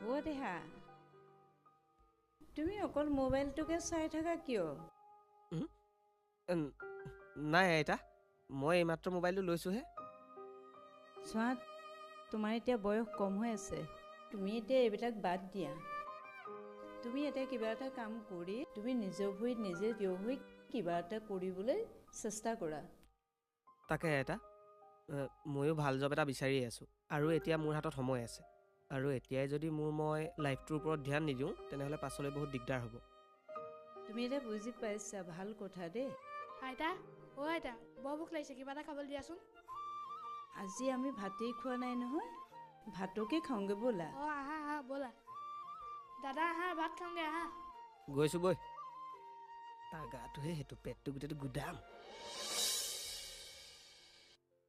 অ' দেহা, তুমি অকল মোবাইলটোকে চাই থাকা কিয়? নাই আইতা, মই এইমাত্ৰ মোবাইলটো লৈছোঁহে। চোৱা, তোমাৰ এতিয়া বয়স কম হৈ আছে। তুমি এতিয়া এইবিলাক বাদ দিয়া। তুমি এতিয়া কিবা এটা কাম কৰি তুমি নিজৰ ভৰিত নিজে থিয় হৈ কিবা এটা কৰিবলৈ চেষ্টা কৰা। তাকে আইতা, ময়ো ভাল জব এটা বিচাৰি আছোঁ আৰু এতিয়া মোৰ হাতত সময় আছে। আৰু এতিয়াই যদি মই লাইফটোৰ ওপৰত ধ্যান নিদিওঁ তেনেহ'লে পাছলৈ বহুত দিগদাৰ হ'ব। তুমি এতিয়া বুজি পাইছা, ভাল কথা দেই। আইতা, অ' আইতা, বৰ ভোক লাগিছে, কিবা এটা খাবলৈ দিয়াচোন। আজি আমি ভাতেই খোৱা নাই নহয়, ভাতকে খাওঁগৈ ব'লা। অ' আহা আহা ব'লা। দাদা আহা, ভাত খাওঁগৈ আহা। গৈছোঁ বৈ। তাৰ গাটোহে সেইটো, পেটটো গোটেইটো গুদাম।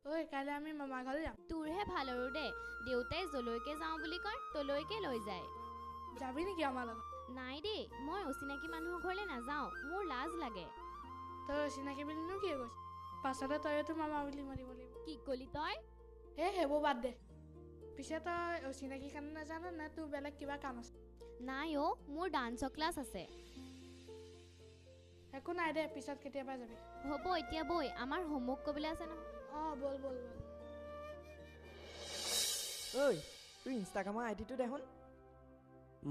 ঐ, কাইলৈ আমি মামাৰ ঘৰলৈ যাম। তোৰহে ভাল আৰু দে, দেউতাই যলৈকে যাওঁ বুলি কয় তলৈকে লৈ যায়। যাবি নেকি আমাৰ লগত? নাই দেই, মই অচিনাকি মানুহৰ ঘৰলৈ নাযাওঁ, মোৰ লাজ লাগে। তই চিনাকি বুলিনো কি কৈছ? পাছতে তইতো মামা বুলি মাতিব লাগিব। কি কলি তই? সেইবোৰ বাদ দে। পিছে তই চিনাকি কাৰণে নাজানো নে তোৰ বেলেগ কিবা কাম আছে? নাই অ', মোৰ ডান্সৰ ক্লাছ আছে। একো নাই দে, পিছত কেতিয়াবা যাবি। হ'ব এতিয়া বৈ, আমাৰ হোমৱৰ্ক কৰিবলৈ আছে নহয়। অঁ ব'ল ব'ল ব'ল। ঐ, তোৰ ইনষ্টাগ্ৰামৰ আইডিটো দেখোন।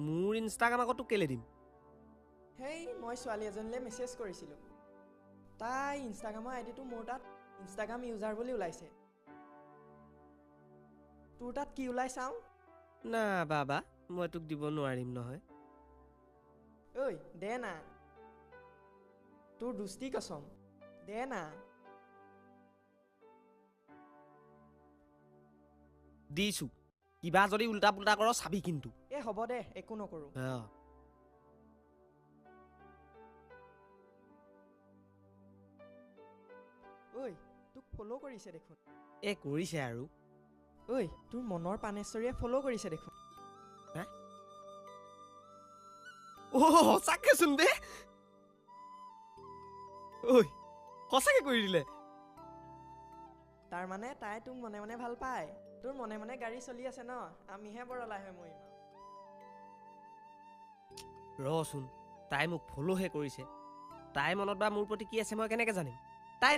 মোৰ ইনষ্টাগ্ৰাম আকৌ তোক কেলৈ দিম? হেই, মই ছোৱালী এজনীলৈ মেছেজ কৰিছিলোঁ। তাই ইনষ্টাগ্ৰামৰ আইডিটো মোৰ তাত ইনষ্টাগ্ৰাম ইউজাৰ বুলি ওলাইছে। তোৰ তাত কি ওলাই চাওঁ? না বাবা, মই তোক দিব নোৱাৰিম নহয়। ঐ, দে না। তোৰ দুষ্টি কচম, দে না। দিছোঁ, কিবা যদি উল্টা পুল্টা কৰ চাবি কিন্তু। হ'ব দে, একো নকৰোঁ। ঐ, তোক ফ'ল' কৰিছে দেখোন। কৰিছে আৰু। ঐ, তোৰ মনৰ পানেশ্বৰীয়ে ফ'ল' কৰিছে দেখোন। সঁচাকেচোন দে। ঐ, সঁচাকে কৰি দিলে। তাৰমানে তাই তোক মনে মনে ভাল পায়। তোৰ মনে মনে গাড়ী চলি আছে ন, আমিহে বৰ অলাই হৈ মৰিম। ৰচোন, তাই মোক ফ'ল'হে কৰিছে। তাই মনত বা মোৰ প্ৰতি কি আছে মই কেনেকে জানিম? তাই